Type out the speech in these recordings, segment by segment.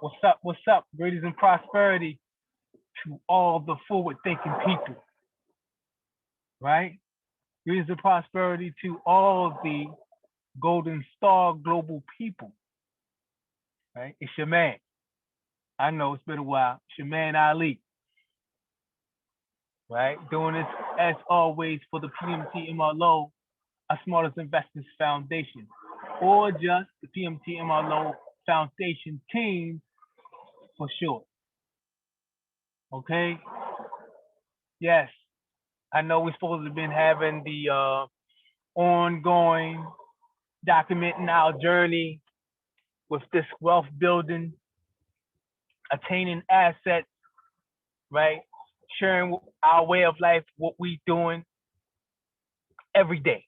What's up? What's up? Greatest and prosperity to all the forward-thinking people, right? Greatest and prosperity to all the Golden Star Global people, right? It's your man. I know it's been a while. It's your man Ali, right? Doing this as always for the p.m.t.m.l.o, a Smartest Investors Foundation, or just the p.m.t.m.l.o Foundation team for short. Okay? Yes, I know we're supposed to have been having the ongoing documenting our journey with this wealth building, attaining assets, right? Sharing our way of life, what we doing every day,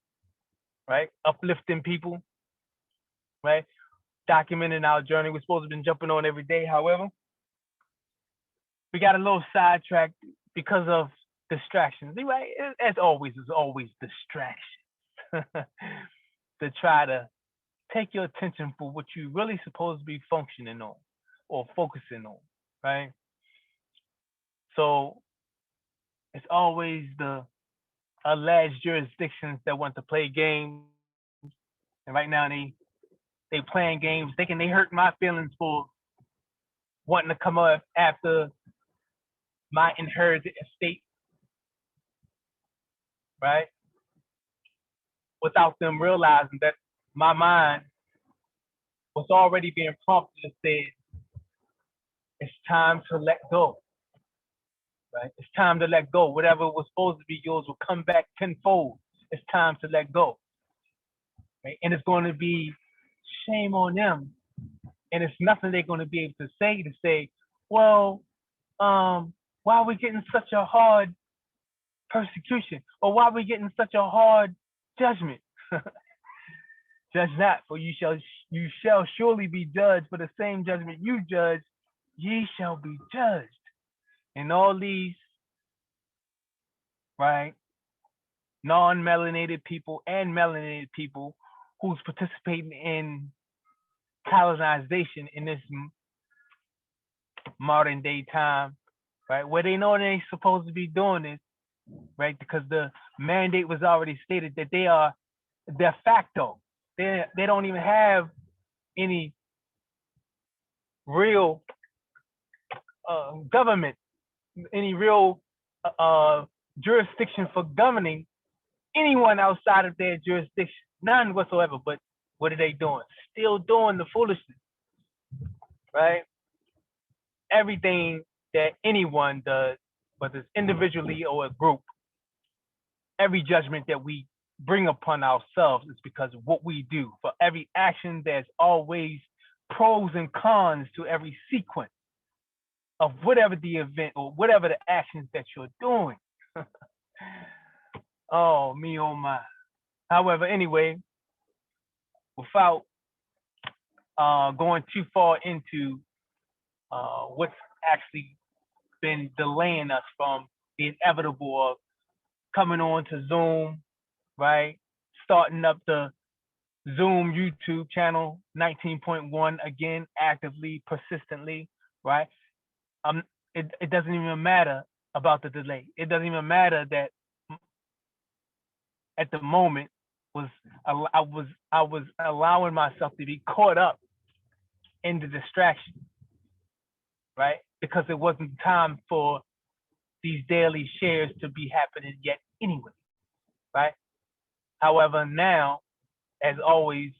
right? Uplifting people, right? Documenting our journey. We're supposed to have been jumping on every day. However, we got a little sidetracked because of distractions. Right? As always, there's always distractions to try to take your attention for what you really supposed to be functioning on or focusing on, right? So it's always the alleged jurisdictions that want to play games, and right now they playing games, thinking they hurt my feelings for wanting to come up after my inherited estate, right? Without them realizing that my mind was already being prompted to say, it's time to let go, right? It's time to let go. Whatever was supposed to be yours will come back tenfold. It's time to let go, right? And it's going to be shame on them. And it's nothing they're going to be able to say, well, why are we getting such a hard persecution? Or why are we getting such a hard judgment? Judge not, for you shall surely be judged. For the same judgment you judge, ye shall be judged. And all these, right, non-melanated people and melanated people who's participating in colonization in this modern day time, right, where they know they ain't supposed to be doing this, right, because the mandate was already stated that they are de facto. They don't even have any real government, any real jurisdiction for governing anyone outside of their jurisdiction, none whatsoever. But what are they doing? Still doing the foolishness, right? Everything that anyone does, whether it's individually or a group, every judgment that we bring upon ourselves is because of what we do. For every action, there's always pros and cons to every sequence of whatever the event or whatever the actions that you're doing. Oh, me, oh my. However, anyway, without going too far into what's actually been delaying us from the inevitable of coming on to Zoom, right? Starting up the Zoom YouTube channel 19.1 again, actively, persistently, right? It doesn't even matter about the delay. It doesn't even matter that at the moment I was allowing myself to be caught up in the distraction, right? Because it wasn't time for these daily shares to be happening yet anyway, right? However, now, as always,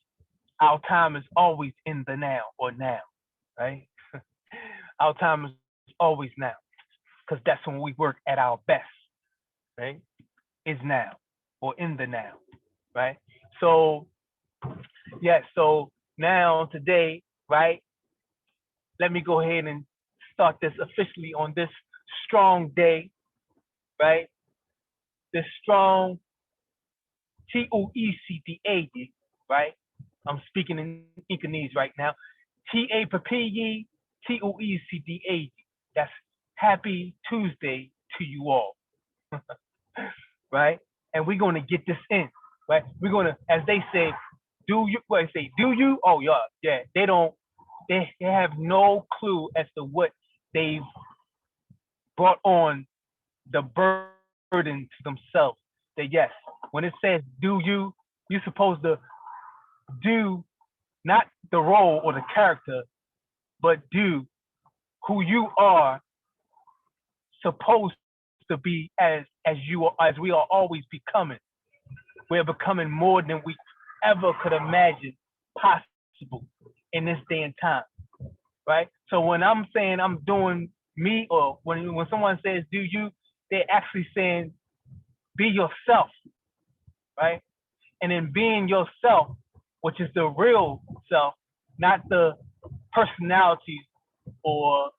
our time is always in the now or now, right? Our time is always now, because that's when we work at our best, right? Is now or in the now, right? So, yeah, so now today, right? Let me go ahead and start this officially on this strong day, right? This strong t.e.a.m, right? I'm speaking in Incanese right now. t.e.a.m, t.e.a.m. That's happy Tuesday to you all, right? And we're going to get this in, right? We're going to, as they say, do you? What they say? Do you? Oh yeah, yeah. They don't they have no clue as to what they've brought on the burden to themselves. That yes, when it says do you're supposed to do not the role or the character, but do who you are supposed to be as we are always becoming. We're becoming more than we ever could imagine possible in this day and time, right? So when I'm saying I'm doing me, or when someone says do you, they're actually saying be yourself, right? And in being yourself, which is the real self, not the personalities or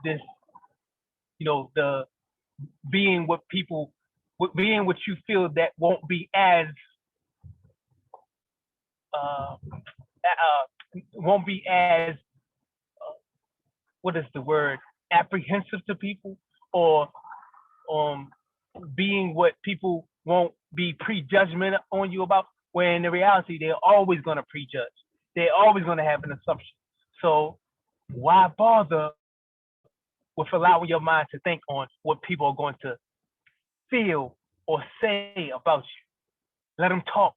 this, the being what people, being what you feel that won't be as won't be as what is the word, apprehensive to people, or um being what people won't be prejudgment on you about, where in the reality they're always going to prejudge, they're always going to have an assumption. So why bother with allowing your mind to think on what people are going to feel or say about you? Let them talk,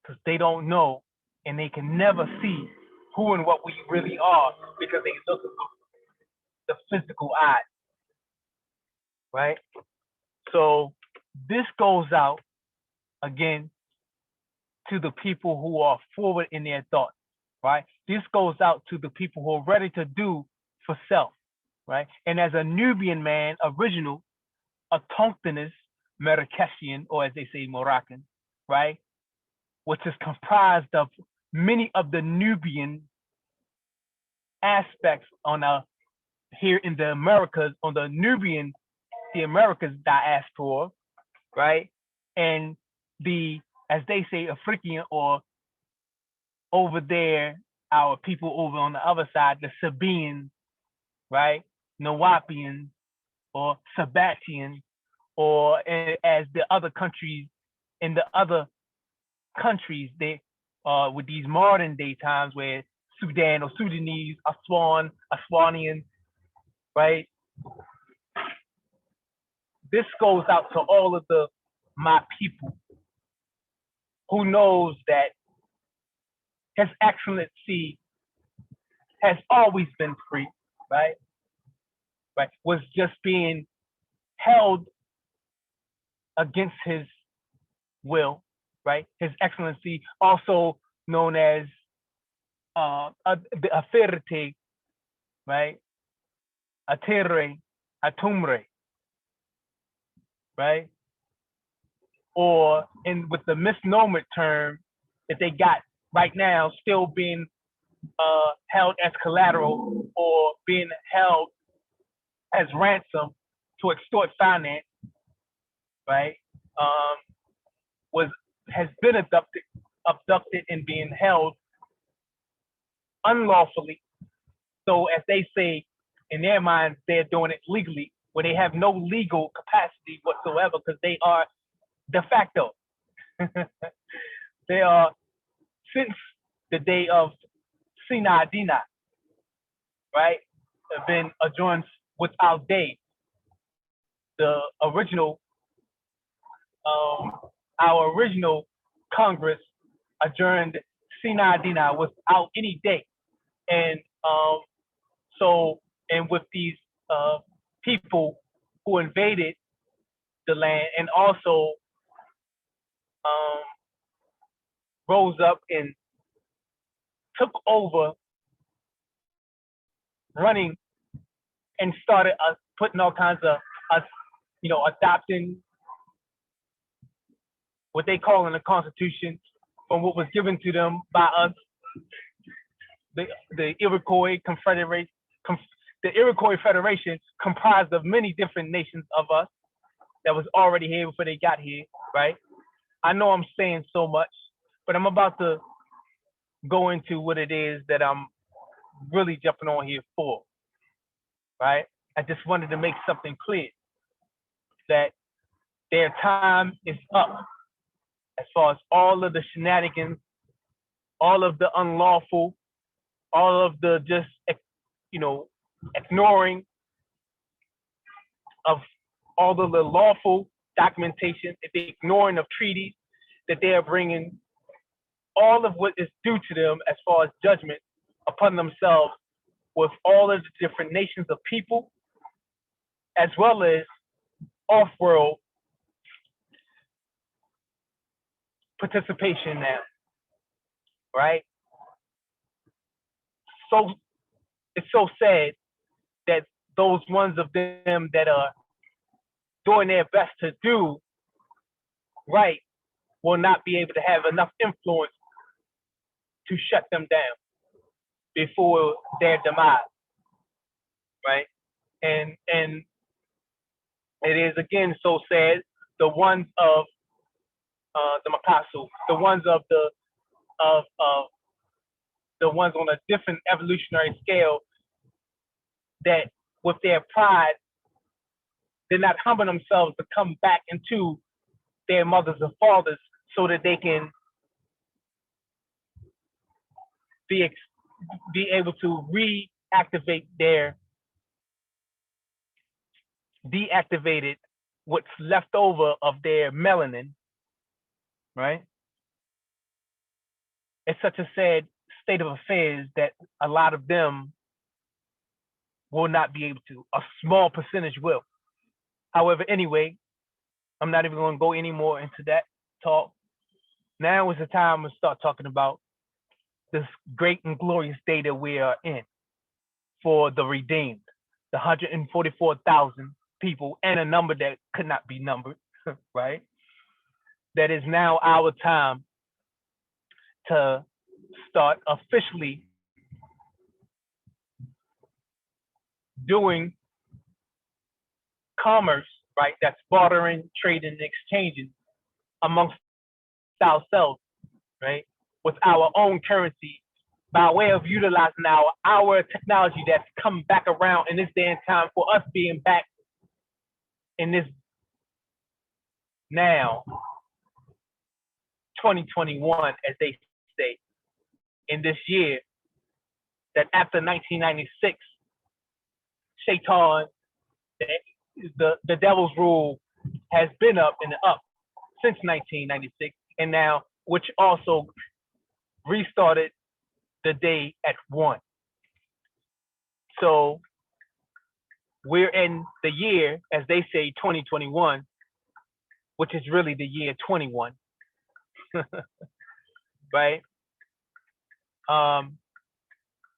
because they don't know, and they can never see who and what we really are, because they look at the physical eye, right? So this goes out again to the people who are forward in their thoughts, right? This goes out to the people who are ready to do for self, right? And as a Nubian man, original, a Tonkinist, Marrakeshian, or as they say, Moroccan, right? Which is comprised of many of the Nubian aspects on here in the Americas, on the Americas diaspora, right? And the, as they say, African, or over there, our people over on the other side, the Sabaeans, right? Nawapians or Sabbatians, or as the other countries, in the other countries, they with these modern day times where Sudan or Sudanese, Aswanian, right? This goes out to all of the my people who knows that His Excellency has always been free, right? Right, was just being held against his will, right? His Excellency, also known as the Aferte, right? Atere, Atumre, right? Or in with the misnomer term that they got right now, still being held as collateral, or being held as ransom to extort finance, right? Um, was has been abducted and being held unlawfully. So as they say, in their minds, they're doing it legally, where they have no legal capacity whatsoever, because they are de facto. They are, since the day of Sina Dina, right, have been adjourned without day. The original, um, our original Congress adjourned Sina Dina without any date. And so, and with these uh, people who invaded the land, and also um, rose up and took over running, and started putting all kinds of adopting what they call in the Constitution from what was given to them by us, the Iroquois Confederation. The Iroquois Federation comprised of many different nations of us that was already here before they got here, right? I know I'm saying so much, but I'm about to go into what it is that I'm really jumping on here for, right? I just wanted to make something clear that their time is up, as far as all of the shenanigans, all of the unlawful, all of the just, you know, ignoring of all of the lawful documentation, the ignoring of treaties, that they are bringing all of what is due to them as far as judgment upon themselves with all of the different nations of people, as well as off-world participation now, right? So it's so sad that those ones of them that are doing their best to do right will not be able to have enough influence to shut them down before their demise, right? And it is again so sad. The ones of the Makasu, the ones of the ones on a different evolutionary scale, that with their pride, they're not humbling themselves to come back into their mothers and fathers so that they can be be able to reactivate their deactivated what's left over of their melanin, right? It's such a sad state of affairs that a lot of them will not be able to. A small percentage will. However, anyway, I'm not even going to go any more into that talk. Now is the time to start talking about this great and glorious day that we are in for the redeemed, the 144,000 people, and a number that could not be numbered, right? That is now our time to start officially doing commerce, right? That's bartering, trading, and exchanging amongst ourselves, right? With our own currency by way of utilizing our technology that's come back around in this day and time for us being back in this now 2021, as they say, in this year that after 1996, Shaitan, the devil's rule has been up and up since 1996, and now which also restarted the day at 1. So we're in the year, as they say, 2021, which is really the year 21, right?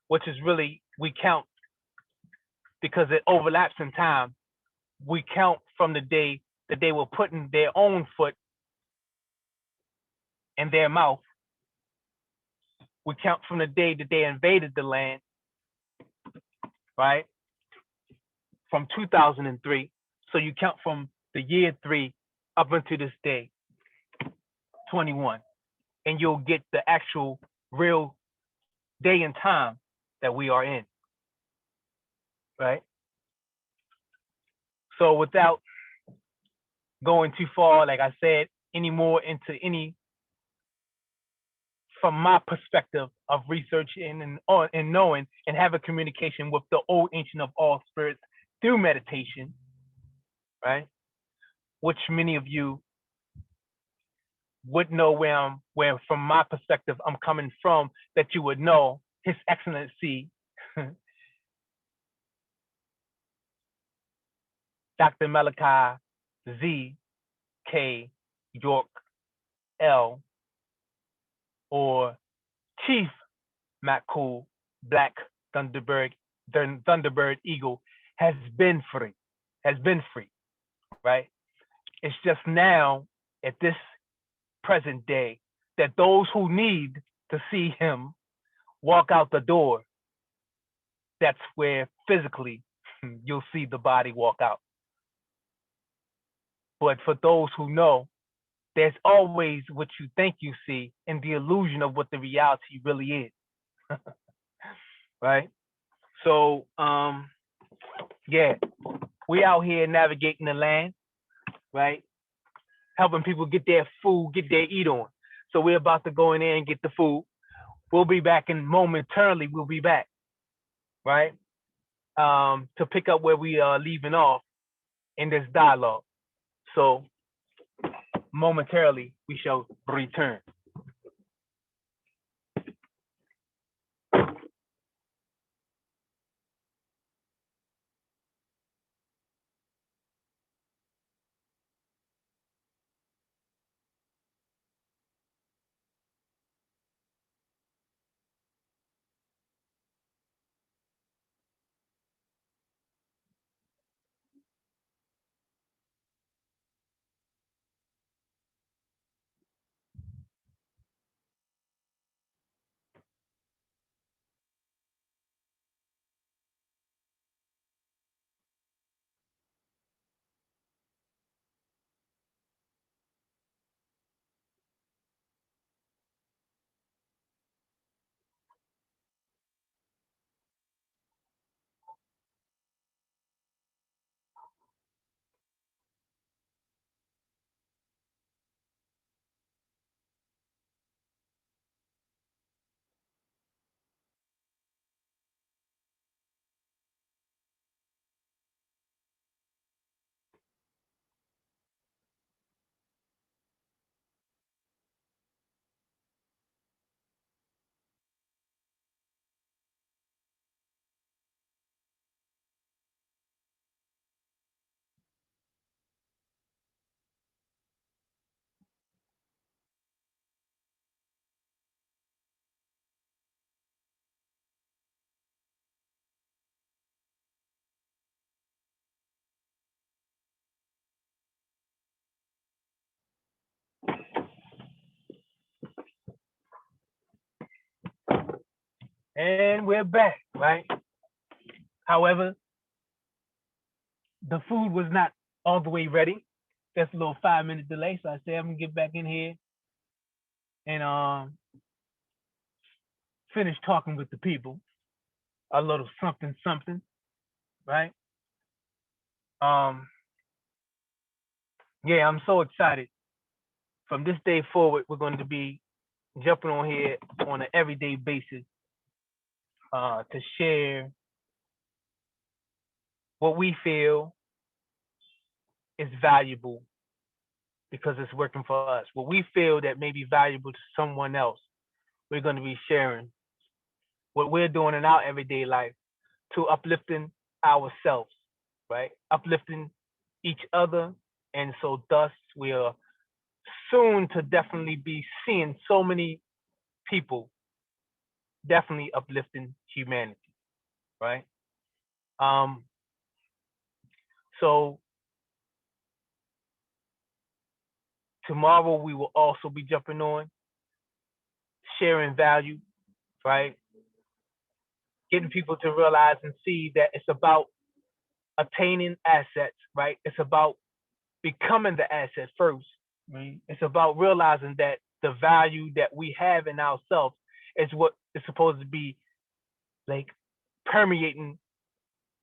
Which is really, we count because it overlaps in time. We count from the day that they were putting their own foot in their mouth. We count from the day that they invaded the land, right? From 2003. So you count from the year 3 up until this day, 21. And you'll get the actual real day and time that we are in, right? So without going too far, like I said, any more into any, from my perspective of researching and knowing and having communication with the old ancient of all spirits through meditation, right? Which many of you would know where from my perspective I'm coming from, that you would know His Excellency Dr. Malachi Z. K. York L. or Chief Matt Cool Black Thunderbird Eagle has been free, right? It's just now at this present day that those who need to see him walk out the door, that's where physically you'll see the body walk out. But for those who know, there's always what you think you see and the illusion of what the reality really is. Right? So yeah, we out here navigating the land, right? Helping people get their food, get their eat on. So we're about to go in there and get the food. We'll be back and momentarily we'll be back, right? To pick up where we are leaving off in this dialogue. So momentarily we shall return. And we're back, right? However, the food was not all the way ready. That's a little 5 minute delay. So I said I'm gonna get back in here and finish talking with the people. A little something something, right? Um yeah, I'm so excited. From this day forward, we're going to be jumping on here on an everyday basis to share what we feel is valuable because it's working for us. What we feel that may be valuable to someone else, we're going to be sharing what we're doing in our everyday life to uplifting ourselves, right? Uplifting each other. And so thus we are soon to definitely be seeing so many people definitely uplifting humanity, right? Um, so tomorrow we will also be jumping on sharing value, right? Getting people to realize and see that it's about attaining assets, right? It's about becoming the asset first, right? It's about realizing that the value that we have in ourselves is what is supposed to be like permeating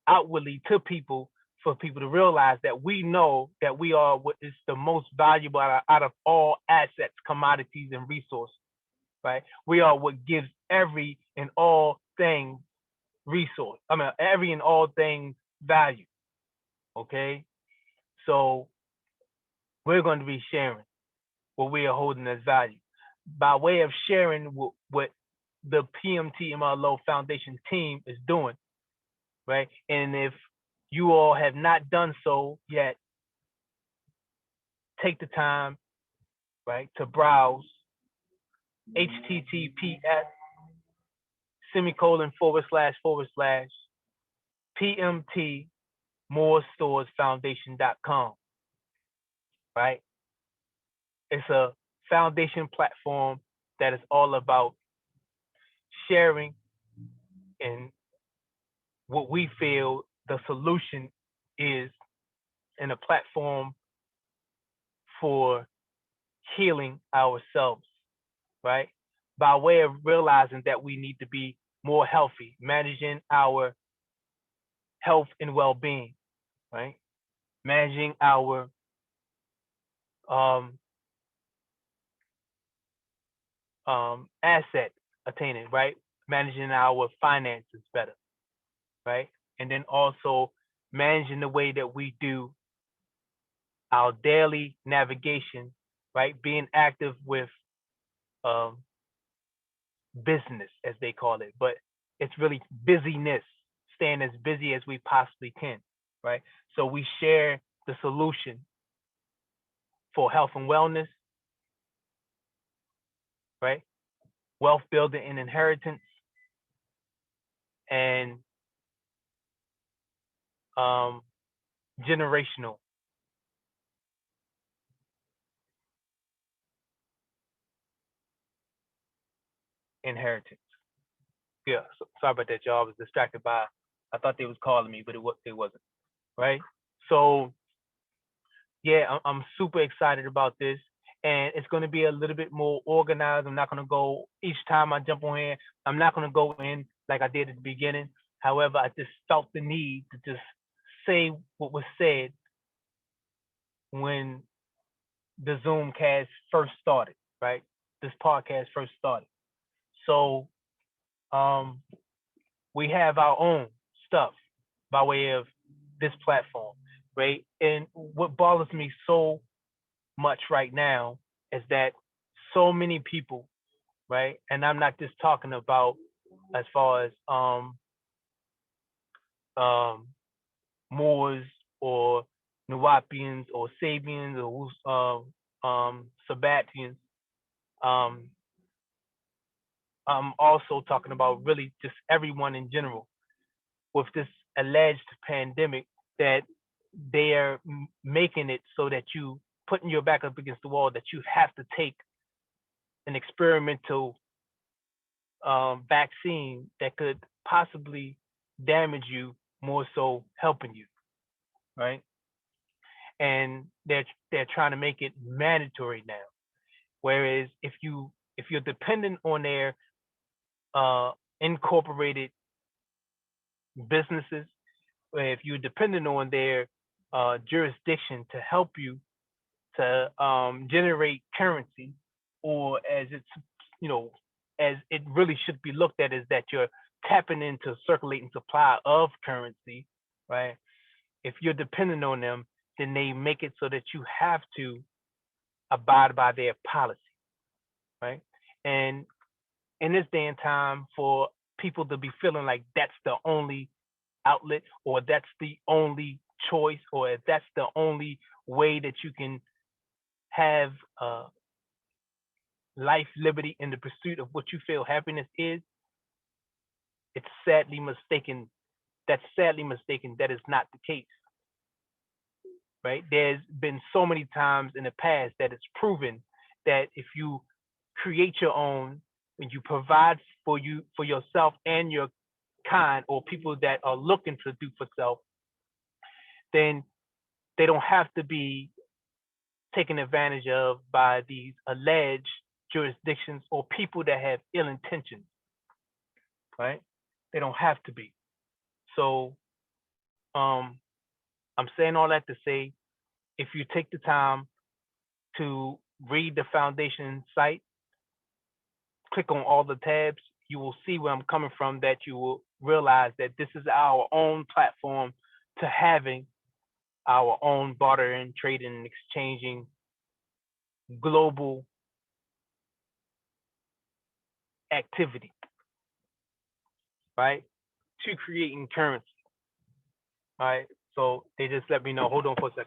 outwardly to people for people to realize that we know that we are what is the most valuable out of all assets, commodities, and resources, right? We are what gives every and all things resource. I mean, every and all things value. Okay. So we're going to be sharing what we are holding as value by way of sharing what the p.m.t.m.l.o Foundation team is doing, right? And if you all have not done so yet, take the time, right, to browse https semicolon // p.m.t.m.l.o right? It's a foundation platform that is all about sharing and what we feel the solution is in a platform for healing ourselves, right? By way of realizing that we need to be more healthy, managing our health and well-being, right? Managing our um, assets, attaining, right? Managing our finances better, right? And then also managing the way that we do our daily navigation, right? Being active with um, business, as they call it, but it's really busyness, staying as busy as we possibly can, right? So we share the solution for health and wellness, right? Wealth building and inheritance, and um, generational inheritance. Yeah, so, sorry about that, y'all. I was distracted by. I thought they was calling me, but it wasn't. Right. So yeah, I'm super excited about this, and it's going to be a little bit more organized. I'm not going to go each time I jump on here. I'm not going to go in like I did at the beginning. However, I just felt the need to just say what was said when the Zoom cast first started, right? This podcast first started. So um, we have our own stuff by way of this platform, right? And what bothers me so much right now is that so many people, right? And I'm not just talking about as far as um Moors or Nuwapians or Sabians or Sabbatians. Um, I'm also talking about really just everyone in general with this alleged pandemic that they're making it so that you putting your back up against the wall that you have to take an experimental vaccine that could possibly damage you more so helping you, right? And they're trying to make it mandatory now. Whereas if you're dependent on their uh, incorporated businesses, or if you're dependent on their jurisdiction to help you to generate currency, or as it's you know as it really should be looked at is that you're tapping into circulating supply of currency, right? If you're dependent on them, then they make it so that you have to abide by their policy, right? And in this day and time, for people to be feeling like that's the only outlet, or that's the only choice, or that's the only way that you can have life, liberty, and the pursuit of what you feel happiness is, it's sadly mistaken. That's sadly mistaken. That is not the case, right? There's been so many times in the past that it's proven that if you create your own and you provide for yourself and your kind or people that are looking to do for self, then they don't have to be taken advantage of by these alleged jurisdictions or people that have ill intentions, right? They don't have to be. So um, I'm saying all that to say, if you take the time to read the foundation site, click on all the tabs, you will see where I'm coming from, that you will realize that this is our own platform to having our own bartering, trading, and exchanging global activity, right? To creating currency, right? So they just let me know. Hold on for a second.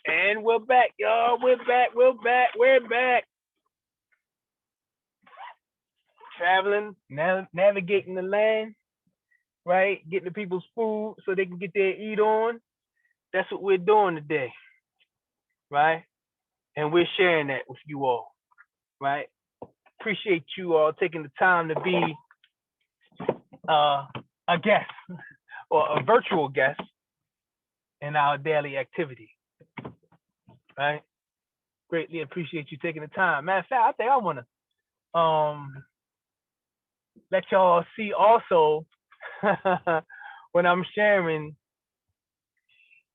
And we're back, y'all. We're back. We're back. We're back. Traveling, navigating the land, right? Getting the people's food so they can get their eat on. That's what we're doing today, right? And we're sharing that with you all, right? Appreciate you all taking the time to be a guest or a virtual guest in our daily activity, right? Greatly appreciate you taking the time. Matter of fact, I think I want to let y'all see also when I'm sharing,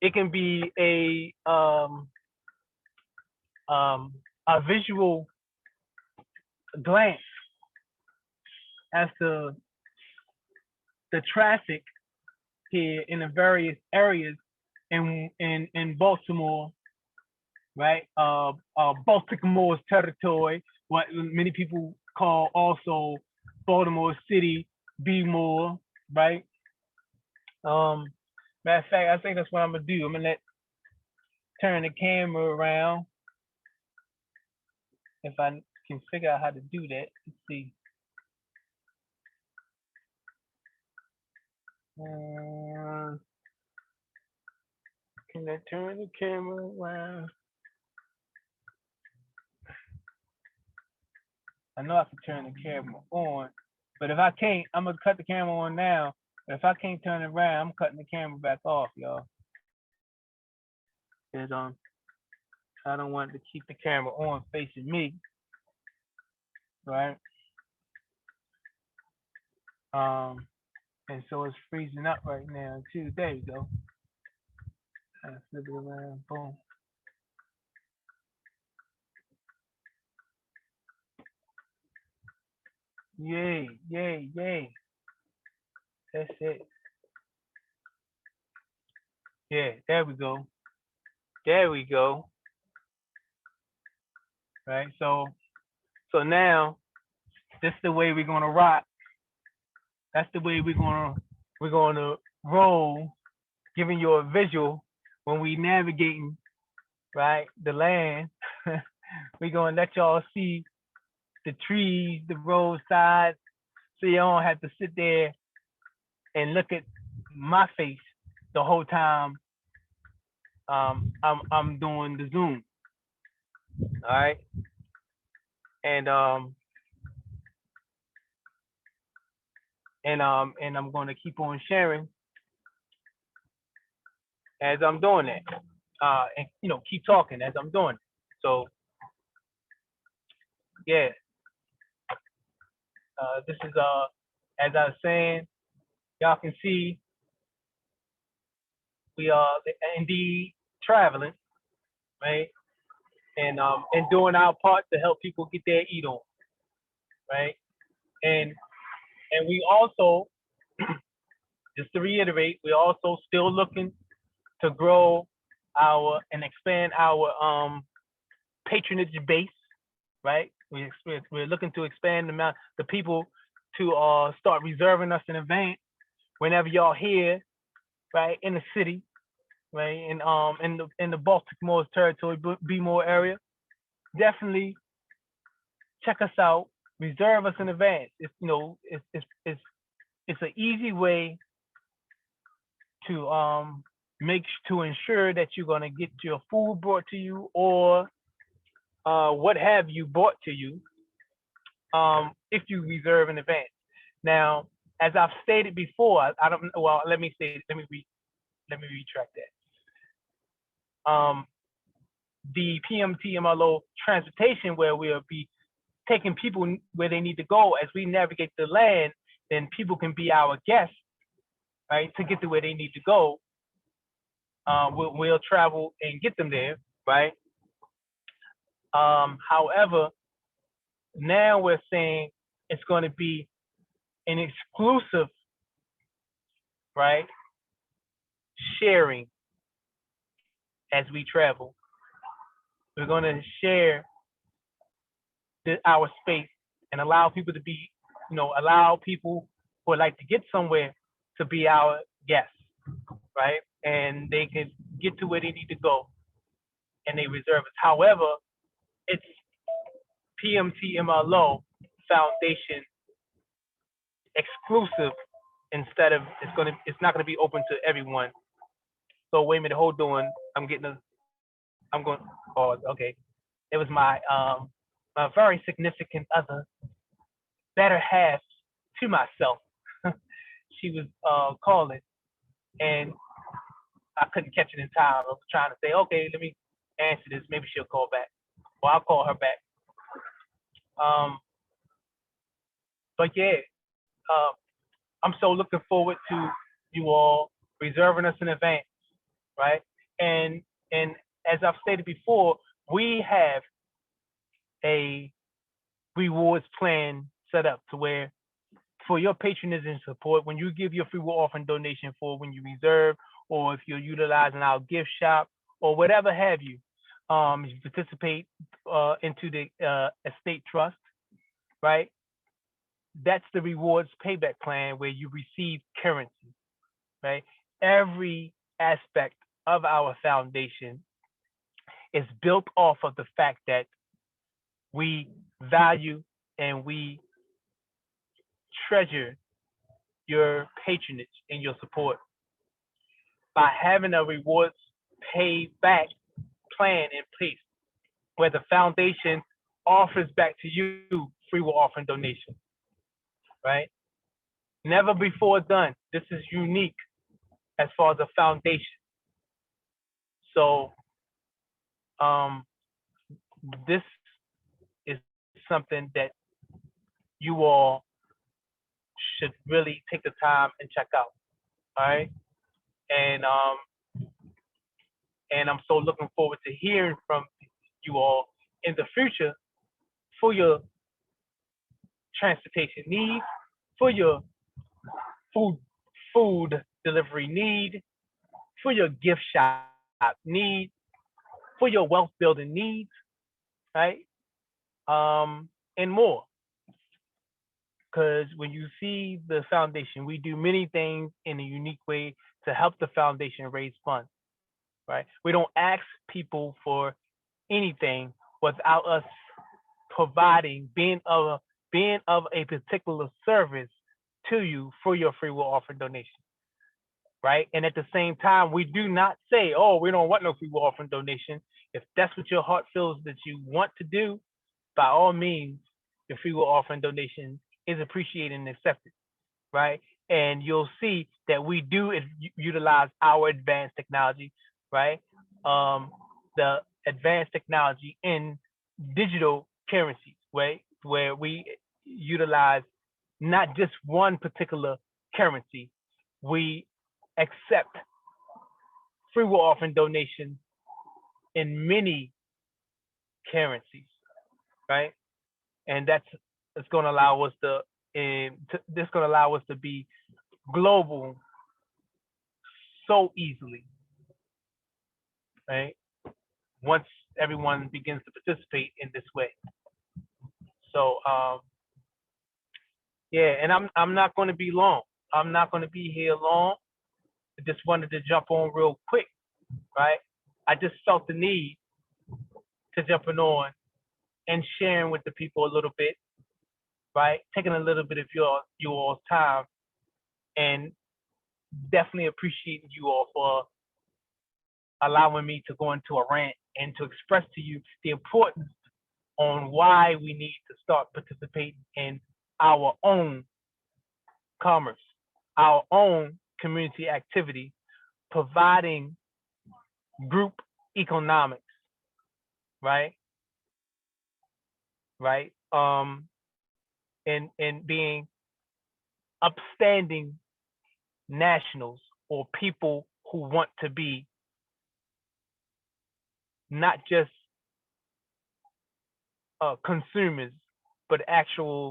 it can be a visual glance as to the traffic here in the various areas in Baltimore, right? Baltimore's territory, what many people call also Baltimore City, B-more, right? Matter of fact, I think that's what I'm gonna do. I'm gonna turn the camera around if I can figure out how to do that. Let's see. Can I turn the camera around? I know I can turn the camera on, but if I can't, I'm gonna cut the camera on now. But if I can't turn it around, I'm cutting the camera back off, y'all. Cause I don't want to keep the camera on facing me, right? And so it's freezing up right now too. There you go. Flip it around, boom. Yay, yay, yay. That's it. Yeah, there we go. There we go. Right. So now this is the way we're gonna rock. That's the way we're gonna roll, giving you a visual when we navigating, right, the land. We're gonna let y'all see the trees, the roadside, so you don't have to sit there and look at my face the whole time I'm doing the Zoom. All right. And and I'm gonna keep on sharing as I'm doing that. and keep talking as I'm doing it. So yeah, this is as I was saying, y'all can see we are indeed traveling, right? And doing our part to help people get their eat on, right? And and we also, just to reiterate, we're also still looking to grow our and expand our patronage base, right? We're looking to expand the people to start reserving us in advance whenever y'all here, right, in the city, right, and in the Baltimore territory, B-more area. Definitely check us out. Reserve us in advance. It's an easy way to to ensure that you're gonna get your food brought to you or what have you brought to you if you reserve in advance. Now, as I've stated before, I don't. Well, let me retract that. The p.m.t.m.l.o transportation, where we'll be taking people where they need to go as we navigate the land, then people can be our guests, right, to get to where they need to go. We'll travel and get them there, right? However, now we're saying it's going to be an exclusive, right, sharing as we travel. We're going to share our space and allow people to be, allow people who would like to get somewhere to be our guests, right? And they can get to where they need to go and they reserve it. However, it's p.m.t.m.l.o Foundation exclusive instead of it's not gonna be open to everyone. So wait a minute, hold on. I'm going oh okay. It was my very significant other, better half to myself. She was calling and I couldn't catch it in time. I was trying to say, okay, let me answer this. Maybe she'll call back. Well, I'll call her back. Um, but yeah, uh, I'm so looking forward to you all reserving us in advance, right? And and as I've stated before, we have a rewards plan set up to where for your patronage and support, when you give your free will offering donation for when you reserve, or if you're utilizing our gift shop or whatever have you, if you participate into the estate trust, right? That's the rewards payback plan where you receive currency, right? Every aspect of our foundation is built off of the fact that we value and we treasure your patronage and your support. By having a rewards payback plan in place where the foundation offers back to you free will offering donation, right? Never before done. This is unique as far as a foundation. So this is something that you all should really take the time and check out. All right. And I'm so looking forward to hearing from you all in the future for your transportation needs, for your food food delivery need, for your gift shop need, for your wealth building needs, right? And more. Because when you see the foundation, we do many things in a unique way to help the foundation raise funds, right? We don't ask people for anything without us providing, being of a particular service to you for your free will offering donation, right? And at the same time, we do not say, oh, we don't want no free will offering donation. If that's what your heart feels that you want to do, by all means, your free will offering donation is appreciated and accepted, right? And you'll see that we do utilize our advanced technology, right? the advanced technology in digital currencies, right? Where we utilize not just one particular currency, we accept free will offering donations in many currencies, right? And that's it's going to allow us this going to allow us to be global so easily, right? Once everyone begins to participate in this way. So yeah, and I'm not going to be long. I'm not going to be here long. I just wanted to jump on real quick, right? I just felt the need to jumping on and sharing with the people a little bit, right? Taking a little bit of your all's time, and definitely appreciating you all for allowing me to go into a rant and to express to you the importance on why we need to start participating in our own commerce, our own community activity, providing group economics, right? Right? And being upstanding nationals or people who want to be not just consumers, but actually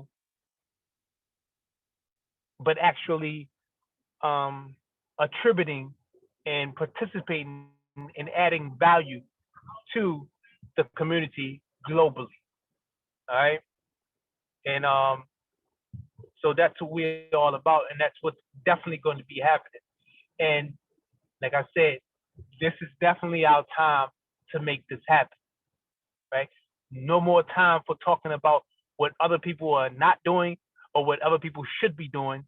attributing and participating in adding value to the community globally. All right, and so that's what we're all about, and that's what's definitely going to be happening. And like I said, this is definitely our time to make this happen. Right? No more time for talking about what other people are not doing or what other people should be doing.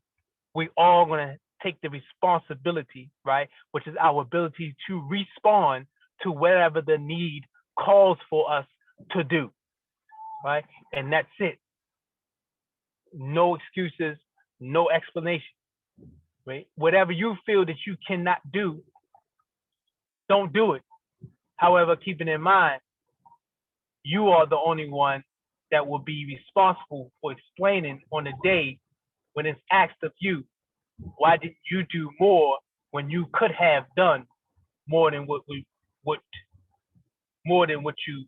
We all gonna take the responsibility, right? Which is our ability to respond to whatever the need calls for us to do, right? And that's it. No excuses, no explanation, right? Whatever you feel that you cannot do, don't do it. However, keeping in mind, you are the only one that will be responsible for explaining on the day when it's asked of you, why didn't you do more when you could have done more than what more than what you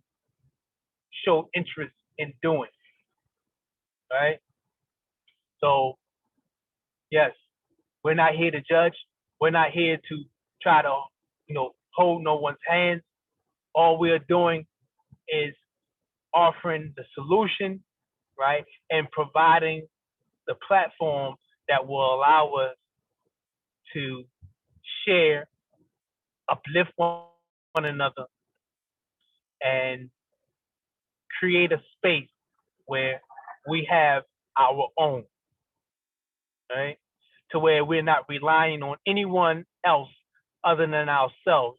showed interest in doing, right? So yes, we're not here to judge. We're not here to try to, hold no one's hands. All we are doing is offering the solution, right? And providing the platform that will allow us to share, uplift one another, and create a space where we have our own, right? To where we're not relying on anyone else other than ourselves,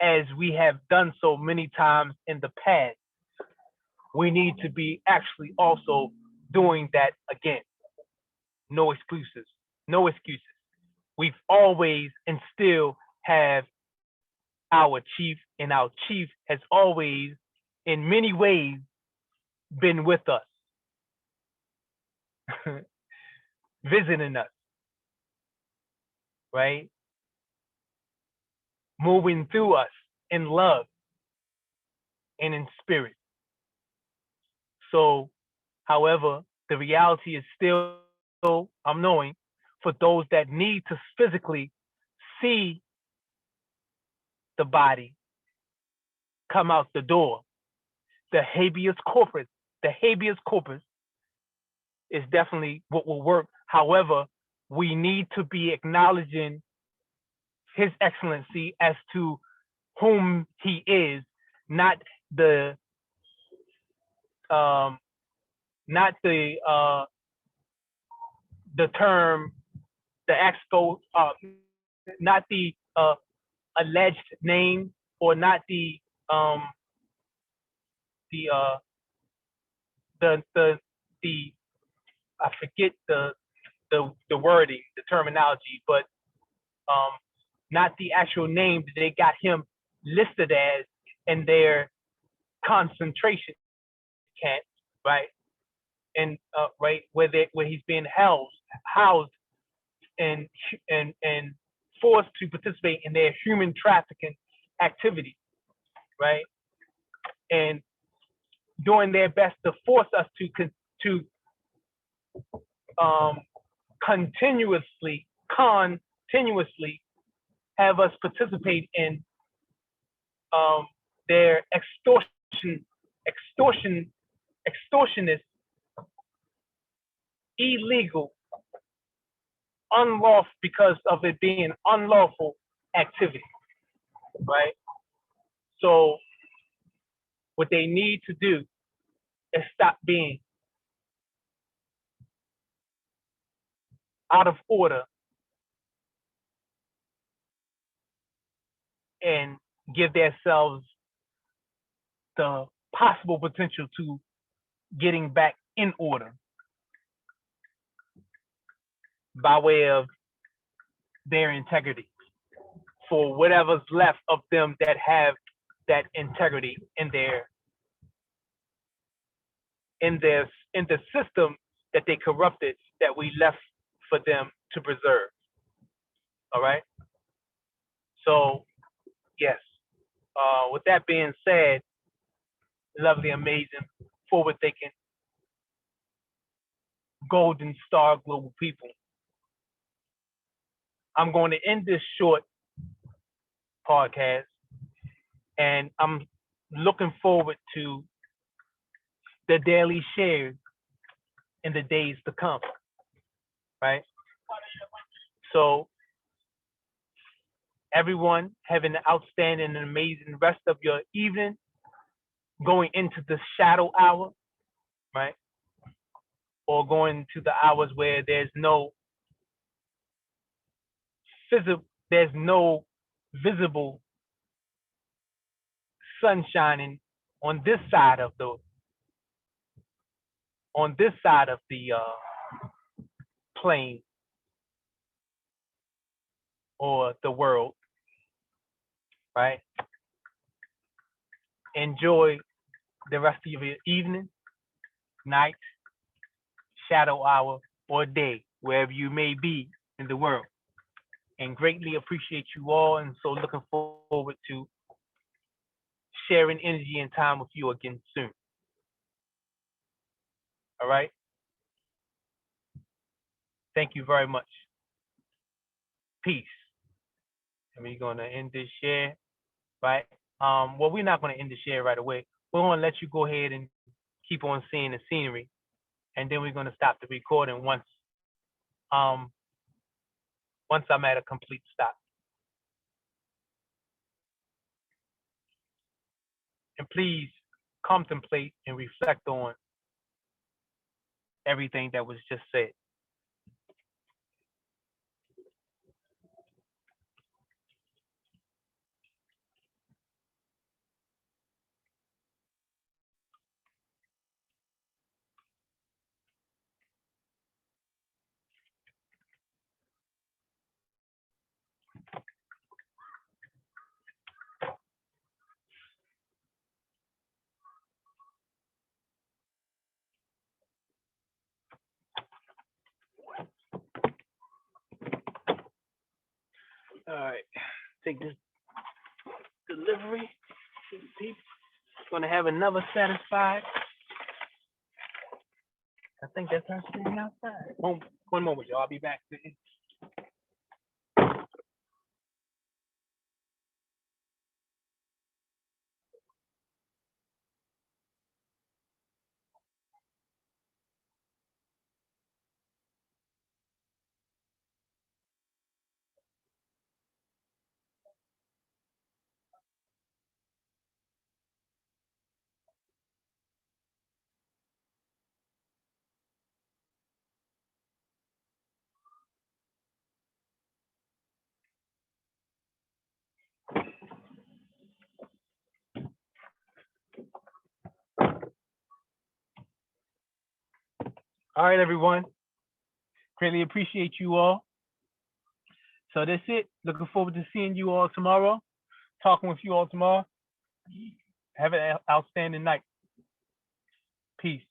as we have done so many times in the past. We need to be actually also doing that again. No excuses. No excuses. We've always and still have our chief, and our chief has always, in many ways, been with us, visiting us, right? Moving through us in love and in spirit. So, however, the reality is still, I'm knowing, for those that need to physically see the body come out the door, the habeas corpus is definitely what will work. However, we need to be acknowledging His Excellency as to whom he is, not the um, not the term, the expo, not the alleged name, or not um, the the the I forget the wording, the terminology, but not the actual name that they got him listed as in their concentration camp, right? And right where he's being housed and forced to participate in their human trafficking activity, right? And doing their best to force us to um, continuously have us participate in their extortion, extortionist, illegal, unlawful because of it being unlawful activity, right? So what they need to do is stop being out of order and give themselves the possible potential to getting back in order by way of their integrity for whatever's left of them that have that integrity in the system that they corrupted that we left for them to preserve. All right. So yes. With that being said, lovely, amazing, forward-thinking, golden star global people, I'm going to end this short podcast, and I'm looking forward to the daily shares in the days to come. Right. So everyone have an outstanding and amazing rest of your evening, going into the shadow hour, right? Or going to the hours where there's no visible sun shining on this side of the plane or the world, right? Enjoy the rest of your evening, night, shadow hour, or day, wherever you may be in the world. And greatly appreciate you all, and so looking forward to sharing energy and time with you again soon. All right? Thank you very much. Peace. And we're going to end this share, right? Well, we're not going to end the share right away. We're going to let you go ahead and keep on seeing the scenery, and then we're going to stop the recording um once I'm at a complete stop. And please contemplate and reflect on everything that was just said. All right, take this delivery. Gonna have another satisfied. I think that's her standing outside. One moment, y'all. I'll be back. All right, everyone. Greatly appreciate you all. So that's it. Looking forward to seeing you all tomorrow. talking with you all tomorrow. Have an outstanding night. Peace.